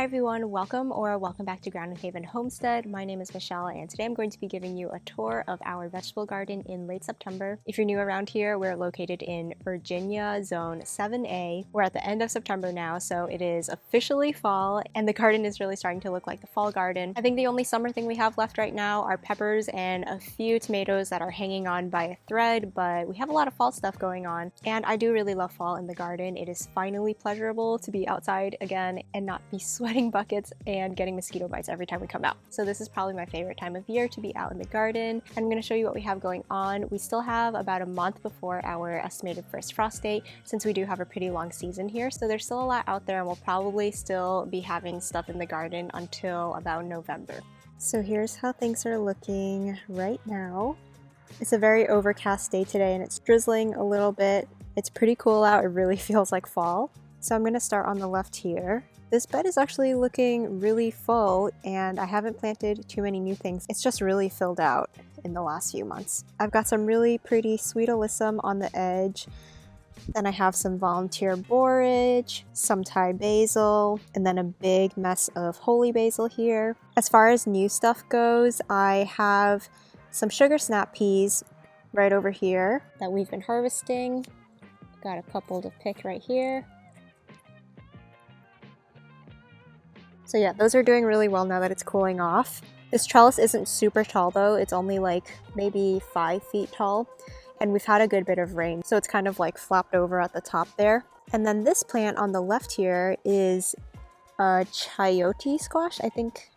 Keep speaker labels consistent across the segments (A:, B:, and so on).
A: everyone, welcome back to Ground and Haven Homestead. My name is Michelle and today I'm going to be giving you a tour of our vegetable garden in late September. If you're new around here, we're located in Virginia Zone 7A. We're at the end of September now, so it is officially fall and the garden is really starting to look like the fall garden. I think the only summer thing we have left right now are peppers and a few tomatoes that are hanging on by a thread, but we have a lot of fall stuff going on. And I do really love fall in the garden. It is finally pleasurable to be outside again and not be sweating buckets and getting mosquito bites every time we come out. So this is probably my favorite time of year to be out in the garden. And I'm going to show you what we have going on. We still have about a month before our estimated first frost date, since we do have a pretty long season here. So there's still a lot out there and we'll probably still be having stuff in the garden until about November. So here's how things are looking right now. It's a very overcast day today and it's drizzling a little bit. It's pretty cool out. It really feels like fall. So I'm going to start on the left here. This bed is actually looking really full and I haven't planted too many new things. It's just really filled out in the last few months. I've got some really pretty sweet alyssum on the edge. Then I have some volunteer borage, some Thai basil, and then a big mess of holy basil here. As far as new stuff goes, I have some sugar snap peas right over here that we've been harvesting. Got a couple to pick right here. So yeah, those are doing really well now that it's cooling off. This trellis isn't super tall though, it's only like maybe 5 feet tall. And we've had a good bit of rain, so it's kind of like flopped over at the top there. And then this plant on the left here is a chayote squash, I think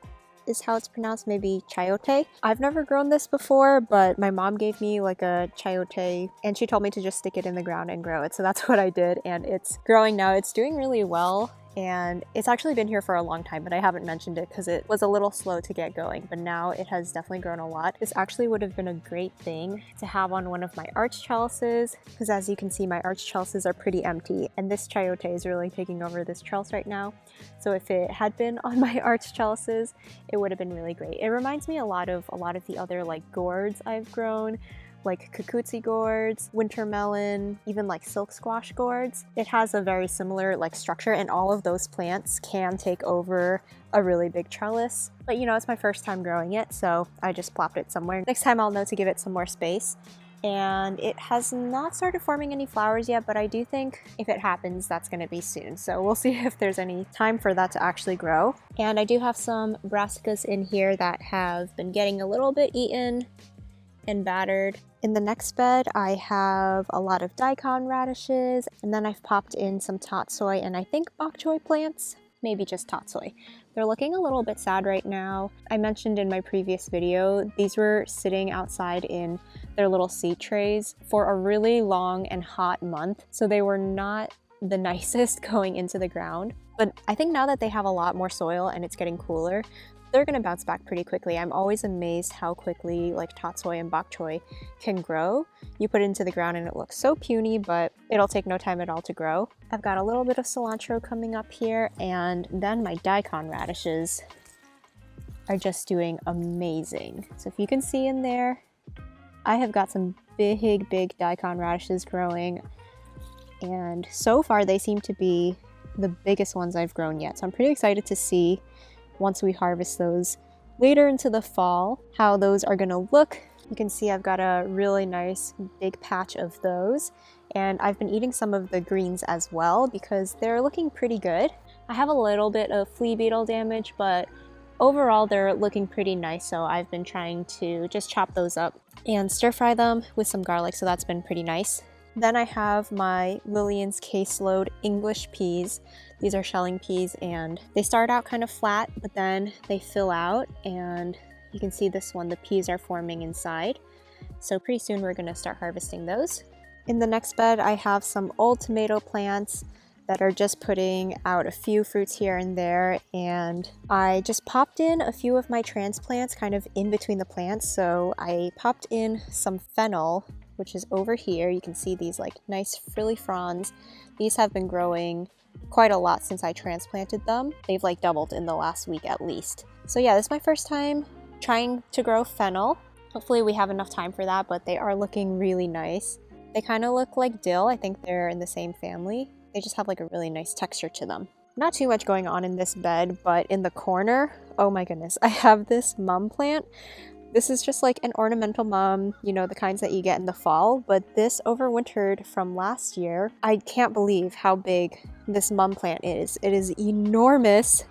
A: is how it's pronounced, maybe chayote. I've never grown this before, but my mom gave me like a chayote and she told me to just stick it in the ground and grow it. So that's what I did and it's growing now. It's doing really well. And it's actually been here for a long time, but I haven't mentioned it because it was a little slow to get going, but now it has definitely grown a lot. This actually would have been a great thing to have on one of my arch trellises because as you can see, my arch trellises are pretty empty and this chayote is really taking over this trellis right now. So if it had been on my arch trellises, it would have been really great. It reminds me a lot of the other like gourds I've grown, like kukutsi gourds, winter melon, even like silk squash gourds. It has a very similar like structure and all of those plants can take over a really big trellis. But you know, it's my first time growing it, so I just plopped it somewhere. Next time I'll know to give it some more space. And it has not started forming any flowers yet, but I do think if it happens, that's going to be soon. So we'll see if there's any time for that to actually grow. And I do have some brassicas in here that have been getting a little bit eaten and battered. In the next bed, I have a lot of daikon radishes, and then I've popped in some tatsoi and I think bok choy plants, maybe just tatsoi. They're looking a little bit sad right now. I mentioned in my previous video, these were sitting outside in their little seed trays for a really long and hot month, so they were not the nicest going into the ground. But I think now that they have a lot more soil and it's getting cooler, they're going to bounce back pretty quickly. I'm always amazed how quickly like tatsoi and bok choy can grow. You put it into the ground and it looks so puny, but it'll take no time at all to grow. I've got a little bit of cilantro coming up here, and then my daikon radishes are just doing amazing. So if you can see in there, I have got some big daikon radishes growing, and so far they seem to be the biggest ones I've grown yet. So I'm pretty excited to see once we harvest those later into the fall, how those are gonna look. You can see I've got a really nice big patch of those, and I've been eating some of the greens as well because they're looking pretty good. I have a little bit of flea beetle damage, but overall they're looking pretty nice, so I've been trying to just chop those up and stir fry them with some garlic, so that's been pretty nice. Then I have my Lillian's Caseload English peas. These are shelling peas and they start out kind of flat, but then they fill out and you can see this one, the peas are forming inside. So pretty soon we're gonna start harvesting those. In the next bed, I have some old tomato plants that are just putting out a few fruits here and there. And I just popped in a few of my transplants kind of in between the plants. So I popped in some fennel, which is over here. You can see these like nice frilly fronds. These have been growing quite a lot since I transplanted them. They've like doubled in the last week at least. So yeah, this is my first time trying to grow fennel. Hopefully we have enough time for that, but they are looking really nice. They kind of look like dill. I think they're in the same family. They just have like a really nice texture to them. Not too much going on in this bed, but in the corner, oh my goodness, I have this mum plant. This is just like an ornamental mum, you know, the kinds that you get in the fall, but this overwintered from last year. I can't believe how big this mum plant is. It is enormous,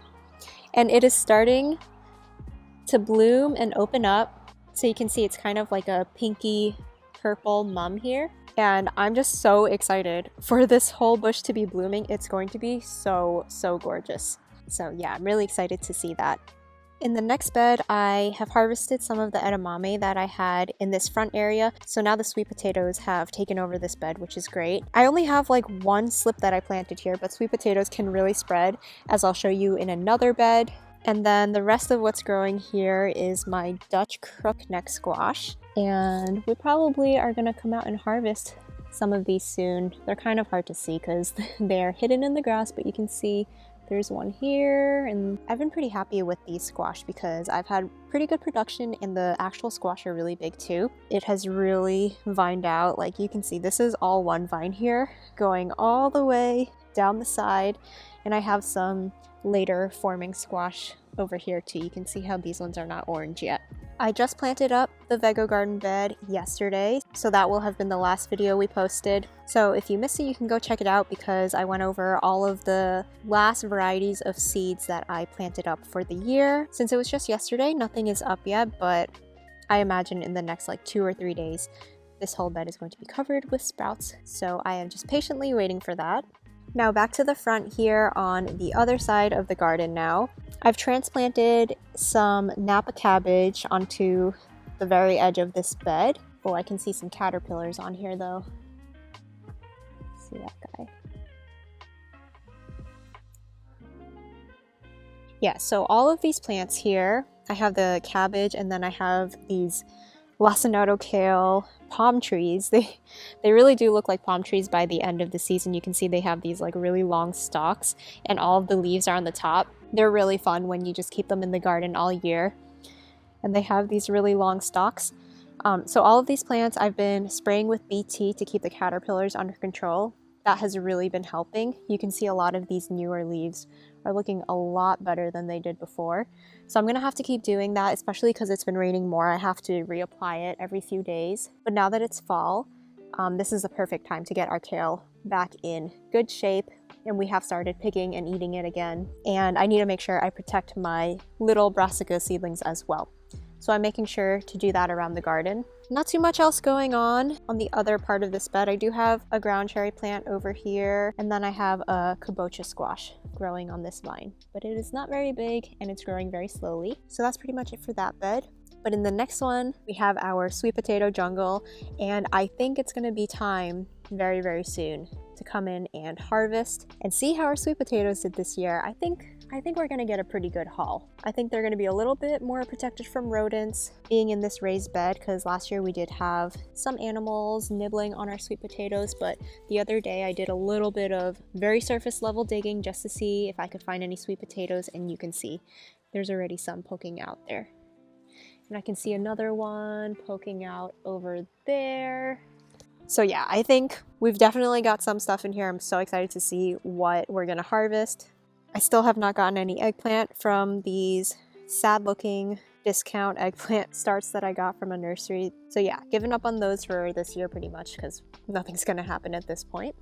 A: and it is starting to bloom and open up. So you can see it's kind of like a pinky purple mum here. And I'm just so excited for this whole bush to be blooming. It's going to be so gorgeous. So yeah, I'm really excited to see that. In the next bed, I have harvested some of the edamame that I had in this front area. So now the sweet potatoes have taken over this bed, which is great. I only have like one slip that I planted here, but sweet potatoes can really spread, as I'll show you in another bed. And then the rest of what's growing here is my Dutch crookneck squash. And we probably are gonna come out and harvest some of these soon. They're kind of hard to see because they're hidden in the grass, but you can see there's one here. And I've been pretty happy with these squash because I've had pretty good production, and the actual squash are really big too. It has really vined out. Like you can see, this is all one vine here going all the way down the side. And I have some later forming squash over here too. You can see how these ones are not orange yet. I just planted up the Vega Garden bed yesterday, so that will have been the last video we posted. So if you missed it, you can go check it out because I went over all of the last varieties of seeds that I planted up for the year. Since it was just yesterday, nothing is up yet, but I imagine in the next like 2 or 3 days, this whole bed is going to be covered with sprouts. So I am just patiently waiting for that. Now back to the front here on the other side of the garden now. I've transplanted some Napa cabbage onto the very edge of this bed. Oh, I can see some caterpillars on here though. See that guy? Yeah, so all of these plants here, I have the cabbage, and then I have these lacinato kale palm trees. They really do look like palm trees by the end of the season. You can see they have these like really long stalks, and all of the leaves are on the top. They're really fun when you just keep them in the garden all year. And they have these really long stalks. So all of these plants I've been spraying with BT to keep the caterpillars under control. That has really been helping. You can see a lot of these newer leaves are looking a lot better than they did before. So I'm gonna have to keep doing that, especially because it's been raining more. I have to reapply it every few days. But now that it's fall, this is the perfect time to get our kale back in good shape. And we have started picking and eating it again. And I need to make sure I protect my little brassica seedlings as well. So I'm making sure to do that around the garden. Not too much else going on the other part of this bed. I do have a ground cherry plant over here, and then I have a kabocha squash growing on this vine. But it is not very big, and it's growing very slowly. So that's pretty much it for that bed. But in the next one, we have our sweet potato jungle, and I think it's gonna be time very soon to come in and harvest and see how our sweet potatoes did this year. I think we're gonna get a pretty good haul. I think they're gonna be a little bit more protected from rodents being in this raised bed, because last year we did have some animals nibbling on our sweet potatoes, but the other day I did a little bit of very surface level digging just to see if I could find any sweet potatoes, and you can see there's already some poking out there. And I can see another one poking out over there. So yeah, I think we've definitely got some stuff in here. I'm so excited to see what we're gonna harvest. I still have not gotten any eggplant from these sad looking discount eggplant starts that I got from a nursery. So yeah, given up on those for this year pretty much, because nothing's gonna happen at this point.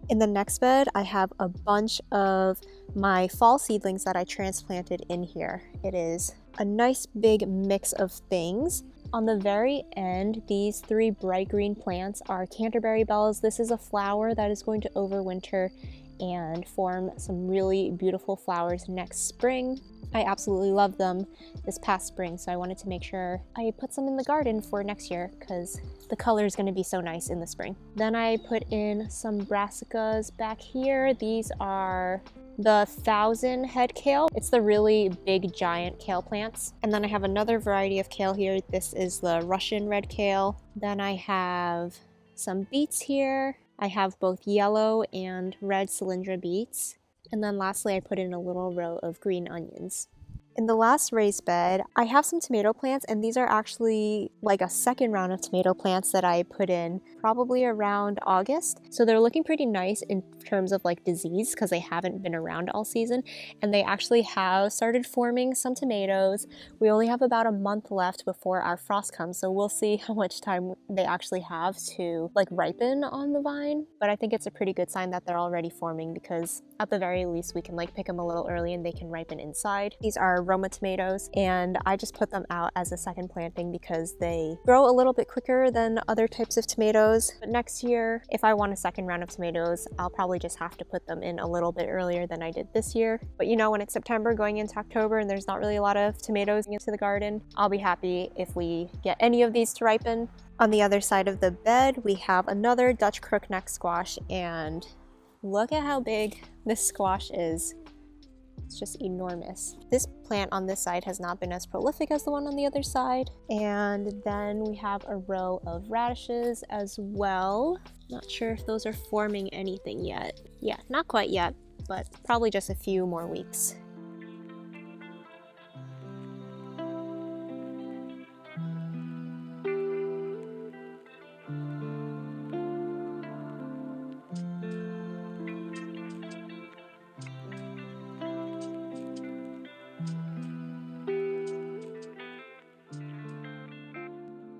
A: In the next bed, I have a bunch of my fall seedlings that I transplanted in here. It is a nice big mix of things. On the very end, these 3 bright green plants are Canterbury bells. This is a flower that is going to overwinter and form some really beautiful flowers next spring. I absolutely love them this past spring, so I wanted to make sure I put some in the garden for next year because the color is going to be so nice in the spring. Then I put in some brassicas back here. These are the 1,000 head kale. It's the really big giant kale plants. And then I have another variety of kale here. This is the Russian red kale. Then I have some beets here. I have both yellow and red cylindra beets. And then lastly, I put in a little row of green onions. In the last raised bed, I have some tomato plants, and these are actually like a second round of tomato plants that I put in probably around August. So they're looking pretty nice in terms of like disease because they haven't been around all season, and they actually have started forming some tomatoes. We only have about a month left before our frost comes, so we'll see how much time they actually have to like ripen on the vine. But I think it's a pretty good sign that they're already forming, because at the very least we can like pick them a little early and they can ripen inside. These are Roma tomatoes, and I just put them out as a second planting because they grow a little bit quicker than other types of tomatoes. But next year, if I want a second round of tomatoes, I'll probably just have to put them in a little bit earlier than I did this year. But you know, when it's September going into October and there's not really a lot of tomatoes into the garden, I'll be happy if we get any of these to ripen. On the other side of the bed, we have another Dutch crookneck squash, and look at how big this squash is. It's just enormous. This plant on this side has not been as prolific as the one on the other side. And then we have a row of radishes as well. Not sure if those are forming anything yet. Yeah, not quite yet, but probably just a few more weeks.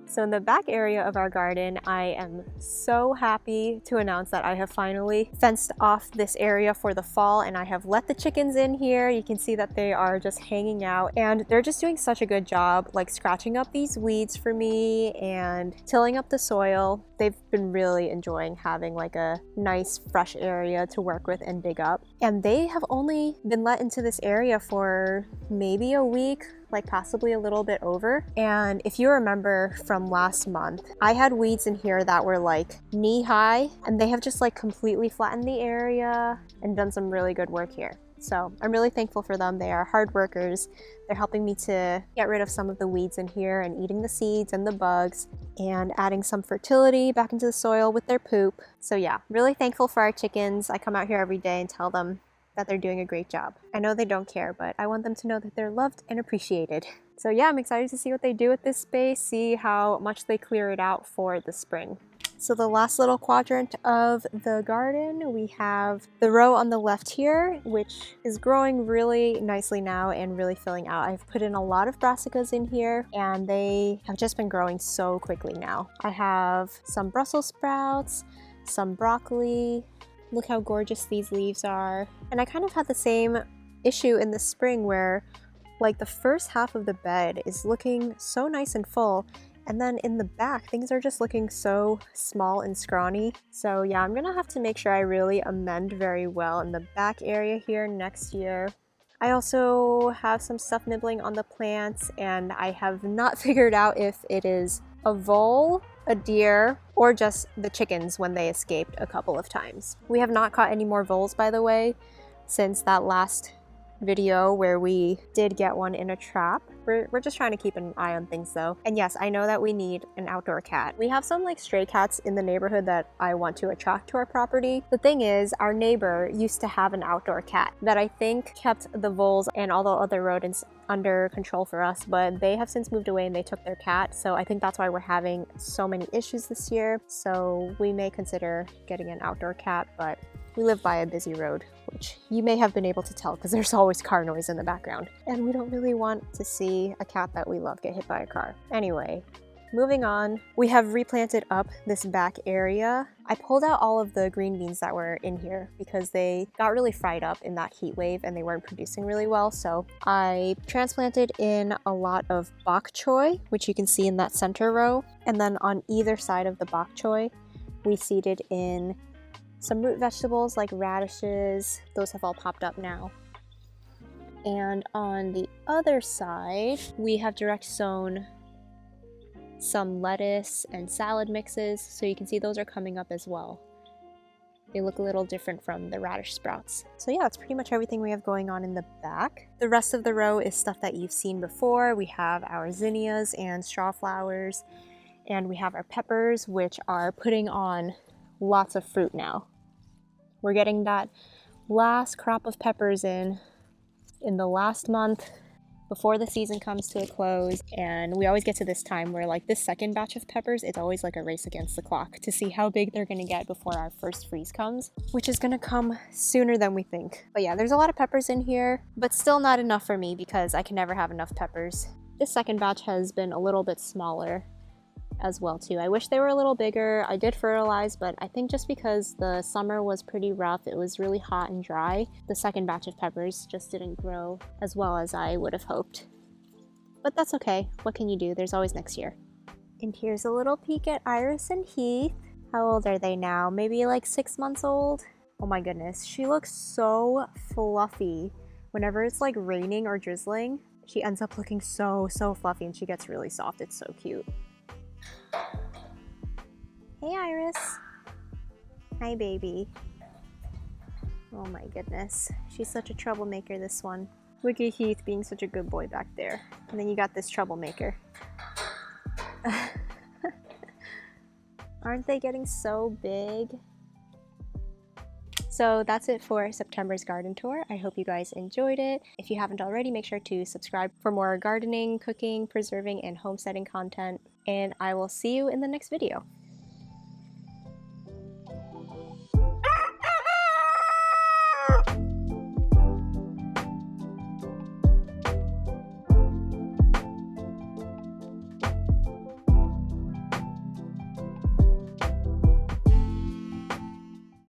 A: So in the back area of our garden, I am so happy to announce that I have finally fenced off this area for the fall, and I have let the chickens in here. You can see that they are just hanging out, and they're just doing such a good job like scratching up these weeds for me and tilling up the soil. They've been really enjoying having like a nice fresh area to work with and dig up. And they have only been let into this area for maybe a week, like possibly a little bit over. And if you remember from last month, I had weeds in here that were like knee high, and they have just like completely flattened the area and done some really good work here. So I'm really thankful for them. They are hard workers. They're helping me to get rid of some of the weeds in here and eating the seeds and the bugs and adding some fertility back into the soil with their poop. So yeah, really thankful for our chickens. I come out here every day and tell them that they're doing a great job. I know they don't care, but I want them to know that they're loved and appreciated. So yeah, I'm excited to see what they do with this space, see how much they clear it out for the spring. So the last little quadrant of the garden, we have the row on the left here, which is growing really nicely now and really filling out. I've put in a lot of brassicas in here, and they have just been growing so quickly now. I have some Brussels sprouts, some broccoli. Look how gorgeous these leaves are. And I kind of had the same issue in the spring where like the first half of the bed is looking so nice and full, and then in the back, things are just looking so small and scrawny. So yeah, I'm gonna have to make sure I really amend very well in the back area here next year. I also have some stuff nibbling on the plants, and I have not figured out if it is a vole, a deer, or just the chickens when they escaped a couple of times. We have not caught any more voles, by the way, since that last video where we did get one in a trap. We're just trying to keep an eye on things though. And yes, I know that we need an outdoor cat. We have some like stray cats in the neighborhood that I want to attract to our property. The thing is, our neighbor used to have an outdoor cat that I think kept the voles and all the other rodents under control for us, but they have since moved away and they took their cat. So I think that's why we're having so many issues this year. So we may consider getting an outdoor cat, but we live by a busy road, which you may have been able to tell because there's always car noise in the background. And we don't really want to see a cat that we love get hit by a car. Anyway, moving on, we have replanted up this back area. I pulled out all of the green beans that were in here because they got really fried up in that heat wave and they weren't producing really well. So I transplanted in a lot of bok choy, which you can see in that center row. And then on either side of the bok choy, we seeded in some root vegetables like radishes. Those have all popped up now. And on the other side, we have direct sown some lettuce and salad mixes. So you can see those are coming up as well. They look a little different from the radish sprouts. So yeah, that's pretty much everything we have going on in the back. The rest of the row is stuff that you've seen before. We have our zinnias and straw flowers, and we have our peppers, which are putting on lots of fruit now. We're getting that last crop of peppers in the last month, before the season comes to a close, and we always get to this time where like this second batch of peppers, it's always like a race against the clock to see how big they're gonna get before our first freeze comes, which is gonna come sooner than we think. But yeah, there's a lot of peppers in here, but still not enough for me because I can never have enough peppers. This second batch has been a little bit smaller as well too. I wish they were a little bigger. I did fertilize, but I think just because the summer was pretty rough, it was really hot and dry, the second batch of peppers just didn't grow as well as I would have hoped. But that's okay. What can you do? There's always next year. And here's a little peek at Iris and Heath. How old are they now? Maybe like 6 months old? Oh my goodness, she looks so fluffy. Whenever it's like raining or drizzling, she ends up looking so fluffy and she gets really soft. It's so cute. Hey Iris. Hi baby. Oh my goodness. She's such a troublemaker, this one. Look at Heath being such a good boy back there. And then you got this troublemaker. Aren't they getting so big? So that's it for September's garden tour. I hope you guys enjoyed it. If you haven't already, make sure to subscribe for more gardening, cooking, preserving, and homesteading content. And I will see you in the next video.